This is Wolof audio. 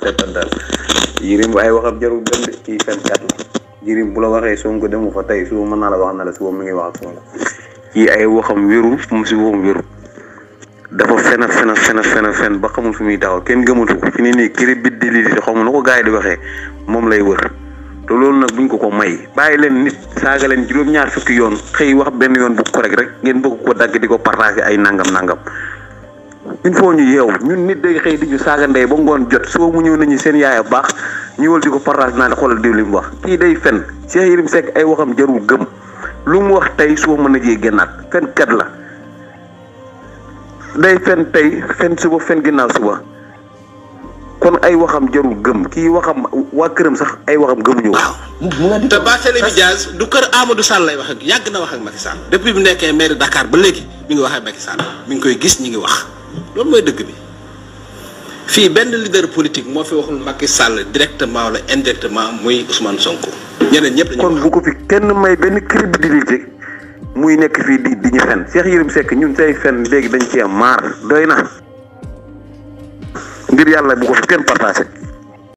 setantal Yirim ay waxam jarul dem de ci fenkat la Yirim bu la waxee Sonko demu fa tey suba mën naa la wax na la suba mu ngi wax ak Sonko kii ay waxam wéru mu si waxam wéru dafa fen ba xamul fu muy taxaw kenn gëmatu ko fi nii crédibilité xamu na ko gars yi di waxee moom lay wër te loolu nag buñ ko may bàyyi leen nit saaga leen juróom-ñaar fukki yoon xëy wax benn yoon bu correct rek ngeen bëgg ko dagg di ko partager ay nangam il faut ñu yeew ñun nit day xëy di ñu saaga ndey ba ngoon jot soo mu ñëw nañu seen yaaya baax ñëwal di ko partage naa xoolal diw li mu wax kii day fen Cheikh Yérim Seck ay waxam jarul gëm lu mu wax tey suba mën na jee génnaat fenkat la day fen tey fen suba fen ginnaaw suba kon ay waxam jarul gëm kii waxam waa këram sax ay waxam gëmuñu waaw te Barthélémy Dias du kër Amadou Sall lay wax ak yàgg na wax ak Macky Sall depuis bu nekkee maire Dakar ba léegi mi ngi wax ak Macky Sall mi ngi koy gis ñi ngi wax loolu mooy dëgg bi fii benn leader politique moo fi waxul Macky Sall directement wala indirectement muy Ousmane Sonko ñeneen ñëpp dañu kon bu ko fi kenn may benn crédibilité muy nekk fii di ñu fen Cheikh Yérim Seck ñun say fen léegi dañ ci am maar doy na ngir yàlla bu ko fi kenn partagé